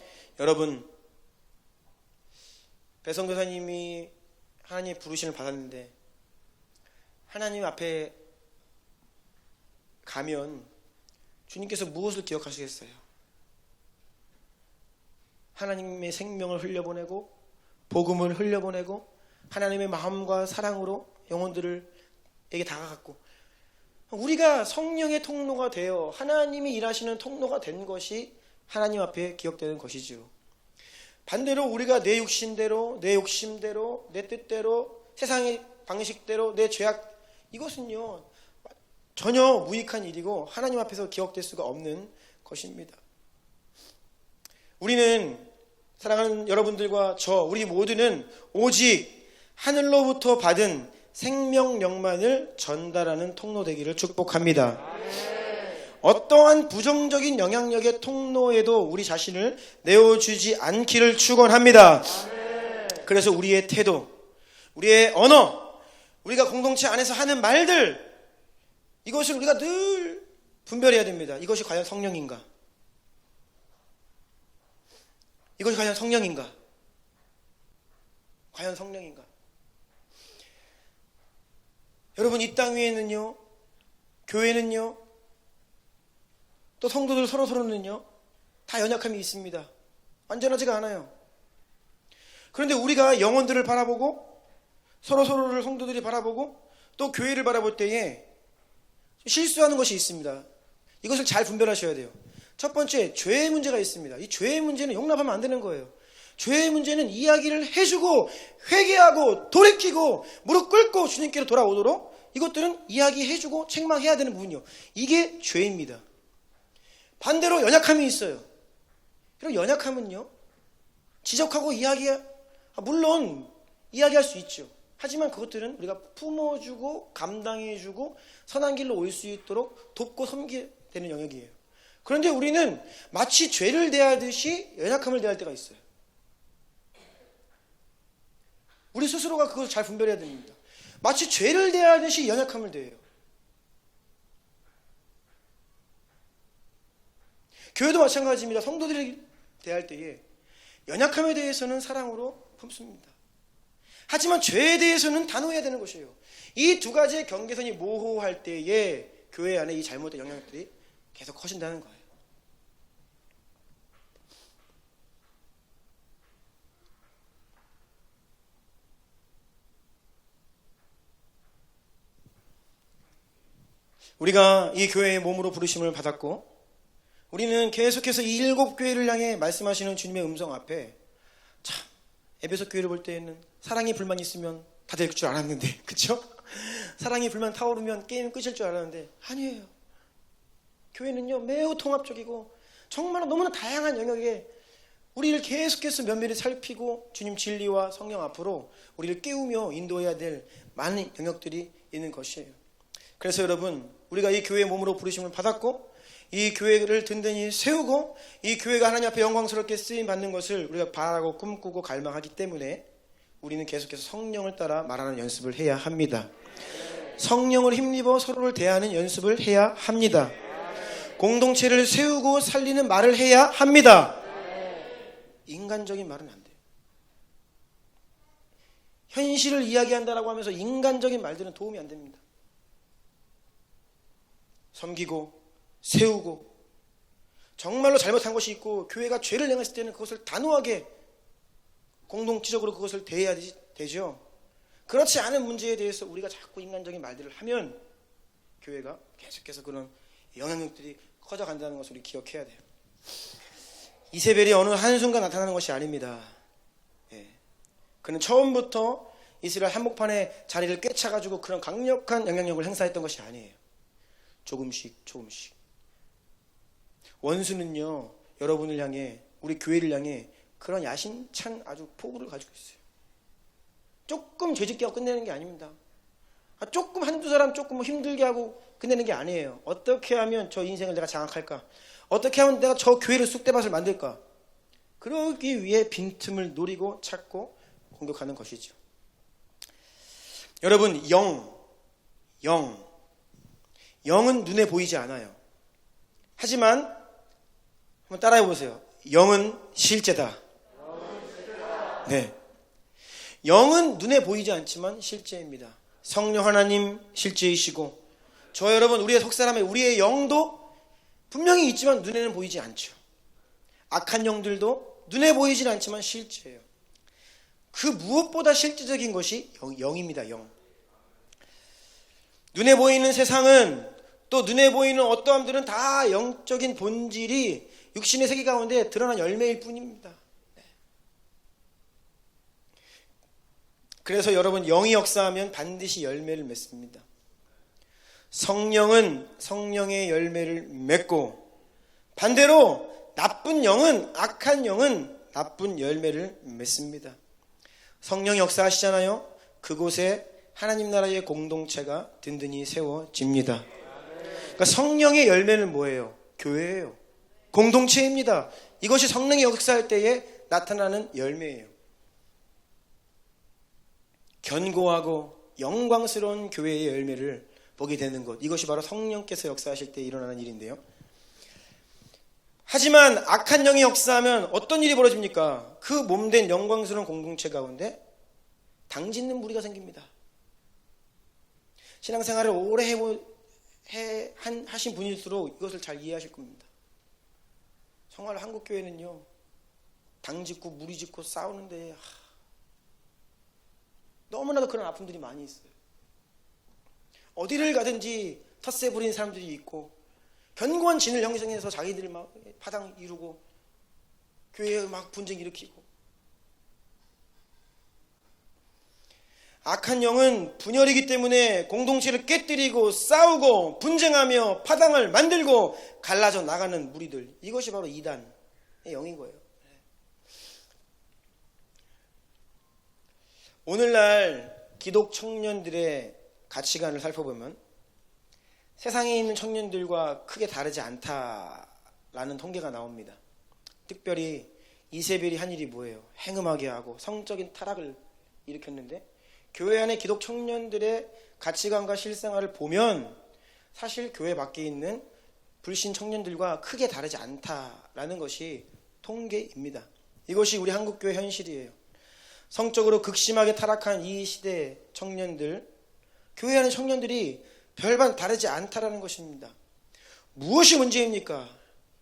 여러분, 배성교사님이 하나님의 부르심을 받았는데 하나님 앞에 가면 주님께서 무엇을 기억하시겠어요? 하나님의 생명을 흘려보내고 복음을 흘려보내고 하나님의 마음과 사랑으로 영혼들에게 다가갔고 우리가 성령의 통로가 되어 하나님이 일하시는 통로가 된 것이 하나님 앞에 기억되는 것이죠. 반대로 우리가 내 육신대로 내 욕심대로 내 뜻대로 세상의 방식대로 내 죄악, 이것은요 전혀 무익한 일이고 하나님 앞에서 기억될 수가 없는 것입니다. 우리는 사랑하는 여러분들과 우리 모두는 오직 하늘로부터 받은 생명력만을 전달하는 통로 되기를 축복합니다. 어떠한 부정적인 영향력의 통로에도 우리 자신을 내어주지 않기를 축원합니다. 그래서 우리의 태도, 우리의 언어, 우리가 공동체 안에서 하는 말들, 이것을 우리가 늘 분별해야 됩니다. 이것이 과연 성령인가? 이것이 과연 성령인가? 과연 성령인가? 여러분, 이 땅 위에는요, 교회는요, 또 성도들 서로는요, 다 연약함이 있습니다. 완전하지가 않아요. 그런데 우리가 영혼들을 바라보고 서로를 성도들이 바라보고 또 교회를 바라볼 때에 실수하는 것이 있습니다. 이것을 잘 분별하셔야 돼요. 첫 번째, 죄의 문제가 있습니다. 이 죄의 문제는 용납하면 안 되는 거예요. 죄의 문제는 이야기를 해주고 회개하고 돌이키고 무릎 꿇고 주님께로 돌아오도록 이것들은 이야기해주고 책망해야 되는 부분이요. 이게 죄입니다. 반대로 연약함이 있어요. 그리고 연약함은요, 지적하고 물론 이야기할 수 있죠. 하지만 그것들은 우리가 품어주고 감당해주고 선한 길로 올 수 있도록 돕고 섬기게 되는 영역이에요. 그런데 우리는 마치 죄를 대하듯이 연약함을 대할 때가 있어요. 우리 스스로가 그것을 잘 분별해야 됩니다. 마치 죄를 대하듯이 연약함을 대해요. 교회도 마찬가지입니다. 성도들을 대할 때에 연약함에 대해서는 사랑으로 품습니다. 하지만 죄에 대해서는 단호해야 되는 것이에요. 이 두 가지의 경계선이 모호할 때에 교회 안에 이 잘못된 영향력들이 계속 커진다는 거예요. 우리가 이 교회의 몸으로 부르심을 받았고 우리는 계속해서 이 7교회를 향해 말씀하시는 주님의 음성 앞에 참 에베소 교회를 볼 때에는 사랑이 불만 있으면 다 될 줄 알았는데, 그쵸? 사랑이 불만 타오르면 게임 끝일 줄 알았는데 아니에요. 교회는요 매우 통합적이고 정말 너무나 다양한 영역에 우리를 계속해서 면밀히 살피고 주님 진리와 성령 앞으로 우리를 깨우며 인도해야 될 많은 영역들이 있는 것이에요. 그래서 여러분, 우리가 이 교회의 몸으로 부르심을 받았고 이 교회를 든든히 세우고 이 교회가 하나님 앞에 영광스럽게 쓰임 받는 것을 우리가 바라고 꿈꾸고 갈망하기 때문에 우리는 계속해서 성령을 따라 말하는 연습을 해야 합니다. 성령을 힘입어 서로를 대하는 연습을 해야 합니다. 공동체를 세우고 살리는 말을 해야 합니다. 인간적인 말은 안 돼요. 현실을 이야기한다라고 하면서 인간적인 말들은 도움이 안 됩니다. 섬기고 세우고 정말로 잘못한 것이 있고 교회가 죄를 행했을 때는 그것을 단호하게 공동체적으로 그것을 대해야 되죠. 그렇지 않은 문제에 대해서 우리가 자꾸 인간적인 말들을 하면 교회가 계속해서 그런 영향력들이 커져간다는 것을 우리 기억해야 돼요. 이세벨이 어느 한순간 나타나는 것이 아닙니다. 그는 처음부터 이스라엘 한복판에 자리를 꿰차가지고 그런 강력한 영향력을 행사했던 것이 아니에요. 조금씩 원수는요 여러분을 향해 우리 교회를 향해 그런 야심찬 아주 포부를 가지고 있어요. 조금 죄짓게 하고 끝내는 게 아닙니다. 조금 한두 사람 조금 힘들게 하고 끝내는 게 아니에요. 어떻게 하면 저 인생을 내가 장악할까? 어떻게 하면 내가 저 교회를 쑥대밭을 만들까? 그러기 위해 빈틈을 노리고 찾고 공격하는 것이죠. 여러분 영은 눈에 보이지 않아요. 하지만 한번 따라해 보세요. 영은 실제다. 네. 영은 눈에 보이지 않지만 실제입니다. 성령 하나님 실제이시고 저 여러분 우리의 속사람의 우리의 영도 분명히 있지만 눈에는 보이지 않죠. 악한 영들도 눈에 보이진 않지만 실제예요. 그 무엇보다 실제적인 것이 영입니다. 영. 눈에 보이는 세상은 또 눈에 보이는 어떠함들은 다 영적인 본질이 육신의 세계 가운데 드러난 열매일 뿐입니다. 그래서 여러분 영이 역사하면 반드시 열매를 맺습니다. 성령은 성령의 열매를 맺고 반대로 나쁜 영은 악한 영은 나쁜 열매를 맺습니다. 성령이 역사하시잖아요. 그곳에 하나님 나라의 공동체가 든든히 세워집니다. 그러니까 성령의 열매는 뭐예요? 교회예요. 공동체입니다. 이것이 성령이 역사할 때에 나타나는 열매예요. 견고하고 영광스러운 교회의 열매를 보게 되는 것, 이것이 바로 성령께서 역사하실 때 일어나는 일인데요. 하지만 악한 영이 역사하면 어떤 일이 벌어집니까? 그 몸된 영광스러운 공동체 가운데 당짓는 무리가 생깁니다. 신앙생활을 오래 하신 분일수록 이것을 잘 이해하실 겁니다. 정말 한국교회는요 당짓고 무리짓고 싸우는데 너무나도 그런 아픔들이 많이 있어요. 어디를 가든지 텃세 부리는 사람들이 있고 견고한 진을 형성해서 자기들이 막 파당 이루고 교회에 막 분쟁 일으키고, 악한 영은 분열이기 때문에 공동체를 깨뜨리고 싸우고 분쟁하며 파당을 만들고 갈라져 나가는 무리들, 이것이 바로 이단의 영인 거예요. 오늘날 기독 청년들의 가치관을 살펴보면 세상에 있는 청년들과 크게 다르지 않다라는 통계가 나옵니다. 특별히 이세벨이 한 일이 뭐예요? 행음하게 하고 성적인 타락을 일으켰는데 교회 안에 기독 청년들의 가치관과 실생활을 보면 사실 교회 밖에 있는 불신 청년들과 크게 다르지 않다라는 것이 통계입니다. 이것이 우리 한국교회 현실이에요. 성적으로 극심하게 타락한 이 시대의 청년들, 교회 안의 청년들이 별반 다르지 않다라는 것입니다. 무엇이 문제입니까?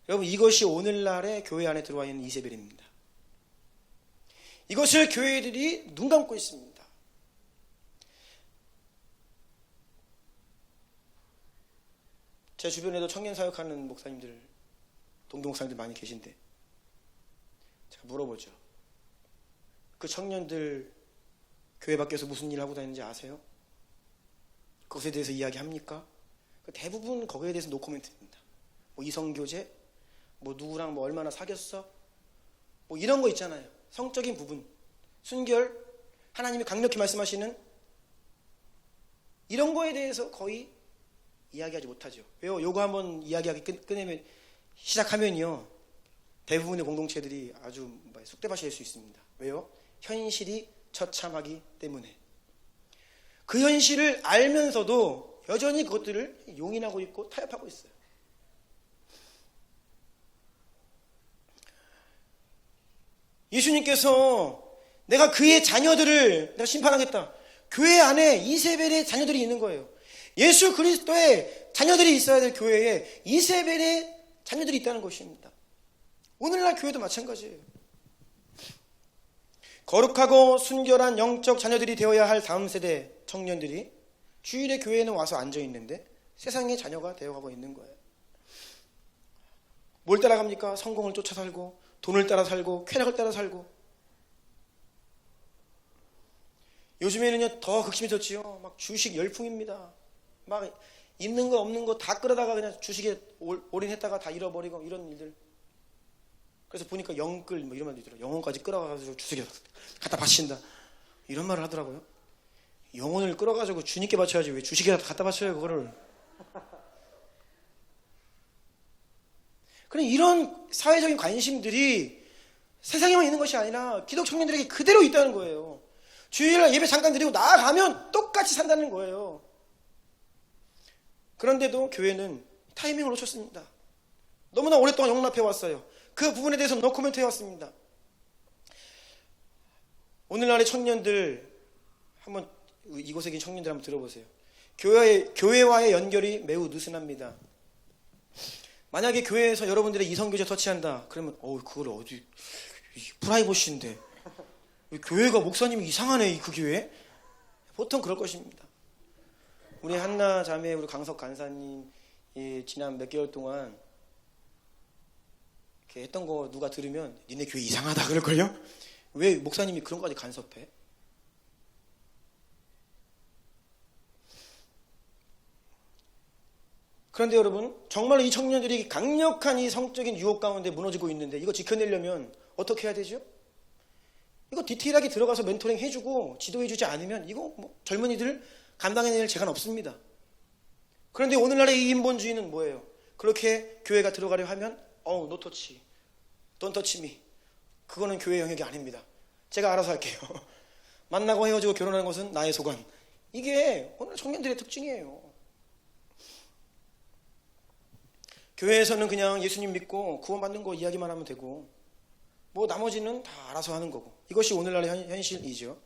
여러분, 이것이 오늘날의 교회 안에 들어와 있는 이세벨입니다. 이것을 교회들이 눈 감고 있습니다. 제 주변에도 청년 사역하는 목사님들, 동기 목사님들 많이 계신데 제가 물어보죠. 그 청년들 교회 밖에서 무슨 일을 하고 다니는지 아세요? 그것에 대해서 이야기합니까? 대부분 거기에 대해서 노코멘트입니다. 뭐 이성교제, 뭐 누구랑 뭐 얼마나 사귀었어, 뭐 이런 거 있잖아요. 성적인 부분, 순결, 하나님이 강력히 말씀하시는 이런 거에 대해서 거의 이야기하지 못하죠. 왜요? 요거 한번 이야기하기 꺼내면 시작하면요, 대부분의 공동체들이 아주 쑥대밭이 될 수 있습니다. 왜요? 현실이 처참하기 때문에. 그 현실을 알면서도 여전히 그것들을 용인하고 있고 타협하고 있어요. 예수님께서 내가 그의 자녀들을 내가 심판하겠다. 교회 안에 이세벨의 자녀들이 있는 거예요. 예수 그리스도의 자녀들이 있어야 될 교회에 이세벨의 자녀들이 있다는 것입니다. 오늘날 교회도 마찬가지예요. 거룩하고 순결한 영적 자녀들이 되어야 할 다음 세대 청년들이 주일에 교회에는 와서 앉아 있는데 세상의 자녀가 되어가고 있는 거예요. 뭘 따라갑니까? 성공을 쫓아 살고, 돈을 따라 살고, 쾌락을 따라 살고. 요즘에는요 더 극심해졌지요. 막 주식 열풍입니다. 막 있는 거 없는 거 다 끌어다가 그냥 주식에 올인했다가 다 잃어버리고 이런 일들. 그래서 보니까 영끌 뭐 이런 말도 있더라고요. 영혼까지 끌어가지고 주식에 갖다 바친다. 이런 말을 하더라고요. 영혼을 끌어가지고 주님께 바쳐야지 왜 주식에 갖다 바쳐요 그거를. 그럼 이런 사회적인 관심들이 세상에만 있는 것이 아니라 기독 청년들에게 그대로 있다는 거예요. 주일날 예배 잠깐 드리고 나아가면 똑같이 산다는 거예요. 그런데도 교회는 타이밍을 놓쳤습니다. 너무나 오랫동안 용납해 왔어요. 그 부분에 대해서 노코멘트 해왔습니다. 오늘날의 청년들 한번 이곳에 계신 청년들 한번 들어보세요. 교회와의 연결이 매우 느슨합니다. 만약에 교회에서 여러분들의 이성교제 터치한다 그러면 그걸 어디 프라이버시인데 교회가 목사님이 이상하네 그 교회. 보통 그럴 것입니다. 우리 한나 자매 우리 강석 간사님 지난 몇 개월 동안 이렇게 했던 거 누가 들으면 니네 교회 이상하다 그럴걸요? 왜 목사님이 그런 거까지 간섭해? 그런데 여러분 정말로 이 청년들이 강력한 이 성적인 유혹 가운데 무너지고 있는데 이거 지켜내려면 어떻게 해야 되죠? 이거 디테일하게 들어가서 멘토링 해주고 지도해주지 않으면 이거 뭐 젊은이들 감당해낼 재간 없습니다. 그런데 오늘날의 이 인본주의는 뭐예요? 그렇게 교회가 들어가려 하면 no touch, don't touch me. 그거는 교회 영역이 아닙니다. 제가 알아서 할게요. 만나고 헤어지고 결혼하는 것은 나의 소관. 이게 오늘 청년들의 특징이에요. 교회에서는 그냥 예수님 믿고 구원받는 거 이야기만 하면 되고 뭐 나머지는 다 알아서 하는 거고 이것이 오늘날의 현실이죠.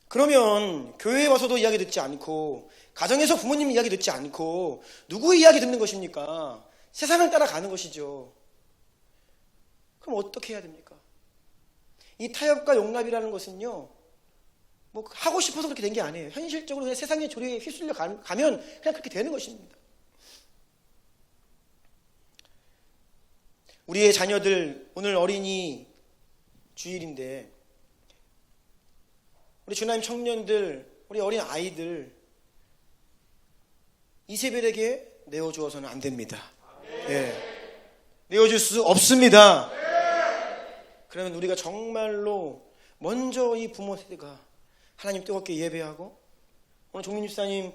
그러면 교회에 와서도 이야기 듣지 않고 가정에서 부모님 이야기 듣지 않고 누구 이야기 듣는 것입니까? 세상을 따라가는 것이죠. 그럼 어떻게 해야 됩니까? 이 타협과 용납이라는 것은요 뭐 하고 싶어서 그렇게 된 게 아니에요. 현실적으로 그냥 세상의 조류에 휩쓸려 가면 그냥 그렇게 되는 것입니다. 우리의 자녀들 오늘 어린이 주일인데 우리 주나님 청년들 우리 어린 아이들 이세벨에게 내어주어서는 안 됩니다. 내어줄 수 없습니다. 그러면 우리가 정말로 먼저 이 부모 세대가 하나님 뜨겁게 예배하고 오늘 종민 집사님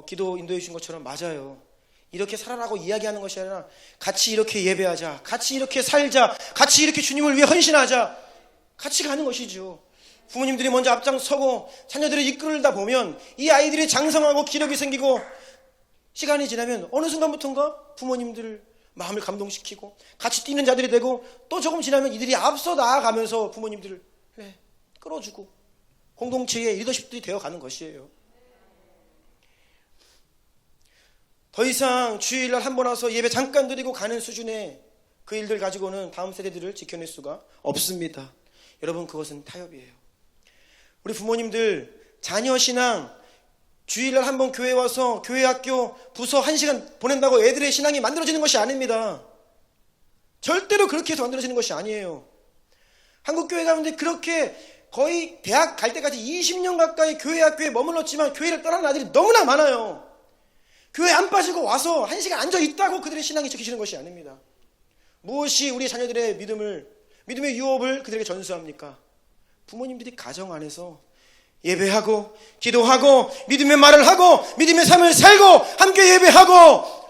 기도 인도해 주신 것처럼 맞아요. 이렇게 살아라고 이야기하는 것이 아니라 같이 이렇게 예배하자, 같이 이렇게 살자, 같이 이렇게 주님을 위해 헌신하자, 같이 가는 것이죠. 부모님들이 먼저 앞장서고 자녀들을 이끌다 보면 이 아이들이 장성하고 기력이 생기고 시간이 지나면 어느 순간부터인가 부모님들 마음을 감동시키고 같이 뛰는 자들이 되고 또 조금 지나면 이들이 앞서 나아가면서 부모님들을 끌어주고 공동체의 리더십들이 되어가는 것이에요. 더 이상 주일날 한 번 와서 예배 잠깐 드리고 가는 수준의 그 일들 가지고는 다음 세대들을 지켜낼 수가 없습니다. 여러분 그것은 타협이에요. 우리 부모님들 자녀 신앙 주일날 한 번 교회 와서 교회 학교 부서 1시간 보낸다고 애들의 신앙이 만들어지는 것이 아닙니다. 절대로 그렇게 해서 만들어지는 것이 아니에요. 한국교회 가운데 그렇게 거의 대학 갈 때까지 20년 가까이 교회 학교에 머물렀지만 교회를 떠나는 아들이 너무나 많아요. 교회 안 빠지고 와서 1시간 앉아 있다고 그들의 신앙이 지키시는 것이 아닙니다. 무엇이 우리 자녀들의 믿음의 유업을 그들에게 전수합니까? 부모님들이 가정 안에서 예배하고 기도하고 믿음의 말을 하고 믿음의 삶을 살고 함께 예배하고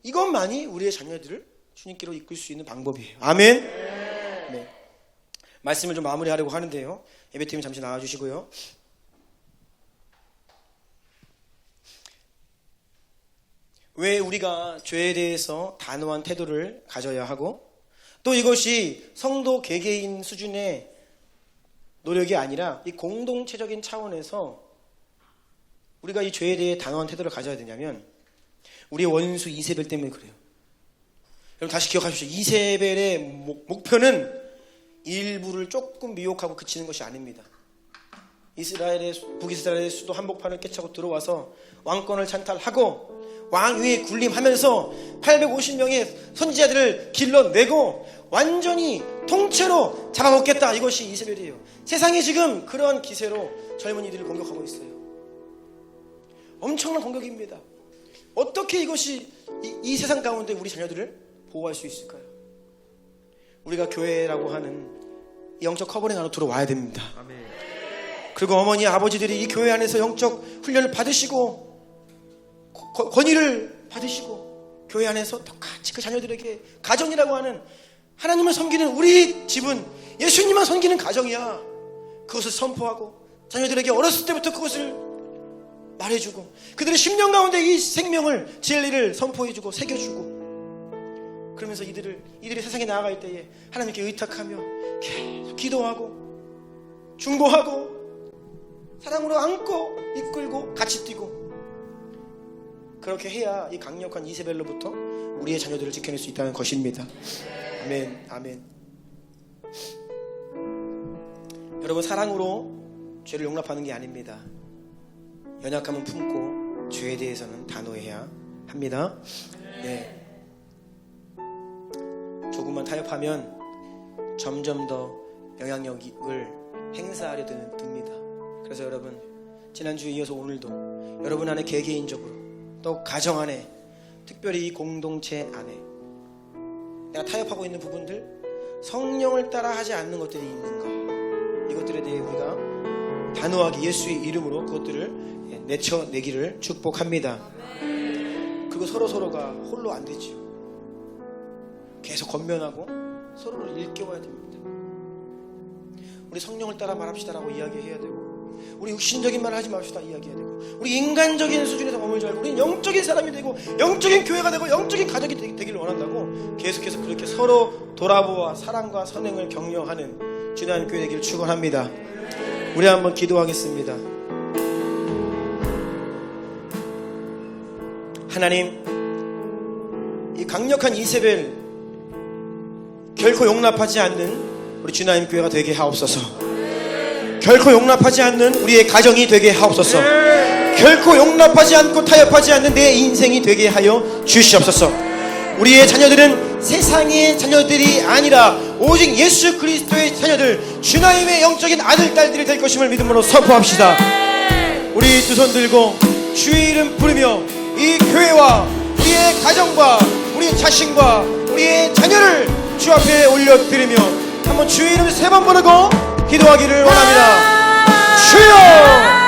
이것만이 우리의 자녀들을 주님께로 이끌 수 있는 방법이에요. 아멘. 네. 말씀을 좀 마무리하려고 하는데요. 예배팀 잠시 나와주시고요. 왜 우리가 죄에 대해서 단호한 태도를 가져야 하고 또 이것이 성도 개개인 수준의 노력이 아니라 이 공동체적인 차원에서 우리가 이 죄에 대해 단호한 태도를 가져야 되냐면 우리의 원수 이세벨 때문에 그래요. 여러분 다시 기억하십시오. 이세벨의 목표는 일부를 조금 미혹하고 그치는 것이 아닙니다. 북이스라엘의 수도 한복판을 깨차고 들어와서 왕권을 찬탈하고 왕위에 군림하면서 850명의 선지자들을 길러내고 완전히 통째로 잡아먹겠다. 이것이 이세벨이에요. 세상이 지금 그러한 기세로 젊은이들을 공격하고 있어요. 엄청난 공격입니다. 어떻게 이것이 이 세상 가운데 우리 자녀들을 보호할 수 있을까요? 우리가 교회라고 하는 이 영적 커버링 안으로 들어와야 됩니다. 그리고 어머니 아버지들이 이 교회 안에서 영적 훈련을 받으시고 권위를 받으시고 교회 안에서 똑같이 그 자녀들에게 가정이라고 하는 하나님을 섬기는 우리 집은 예수님만 섬기는 가정이야. 그것을 선포하고 자녀들에게 어렸을 때부터 그것을 말해주고 그들의 심령 가운데 이 생명을 진리를 선포해주고 새겨주고 그러면서 이들이 세상에 나아갈 때에 하나님께 의탁하며 계속 기도하고 중보하고 사랑으로 안고 이끌고 같이 뛰고 그렇게 해야 이 강력한 이세벨로부터 우리의 자녀들을 지켜낼 수 있다는 것입니다. 아멘. 아멘. 여러분 사랑으로 죄를 용납하는 게 아닙니다. 연약함은 품고 죄에 대해서는 단호해야 합니다. 네. 조금만 타협하면 점점 더 영향력을 행사하려 듭니다. 그래서 여러분 지난주에 이어서 오늘도 여러분 안에 개개인적으로 또 가정 안에 특별히 이 공동체 안에 내가 타협하고 있는 부분들 성령을 따라 하지 않는 것들이 있는가 이것들에 대해 우리가 단호하게 예수의 이름으로 그것들을 내쳐내기를 축복합니다. 그리고 서로가 홀로 안 되지요. 계속 권면하고 서로를 일깨워야 됩니다. 우리 성령을 따라 말합시다라고 이야기해야 되고 우리 육신적인 말을 하지 맙시다 이야기해야 되고 우리 인간적인 수준에서 머물지 말고 우리는 영적인 사람이 되고 영적인 교회가 되고 영적인 가족이 되기를 원한다고 계속해서 그렇게 서로 돌아보아 사랑과 선행을 격려하는 주님의 교회 되기를 축원합니다. 우리 한번 기도하겠습니다. 하나님 이 강력한 이세벨 결코 용납하지 않는 우리 주님 교회가 되게 하옵소서. 결코 용납하지 않는 우리의 가정이 되게 하옵소서. 결코 용납하지 않고 타협하지 않는 내 인생이 되게 하여 주시옵소서. 우리의 자녀들은 세상의 자녀들이 아니라 오직 예수 그리스도의 자녀들 주님의 영적인 아들 딸들이 될 것임을 믿음으로 선포합시다. 우리 두 손 들고 주의 이름 부르며 이 교회와 우리의 가정과 우리의 자신과 우리의 자녀를 주 앞에 올려드리며 한번 주의 이름 3번 부르고 기도하기를 원합니다. 주여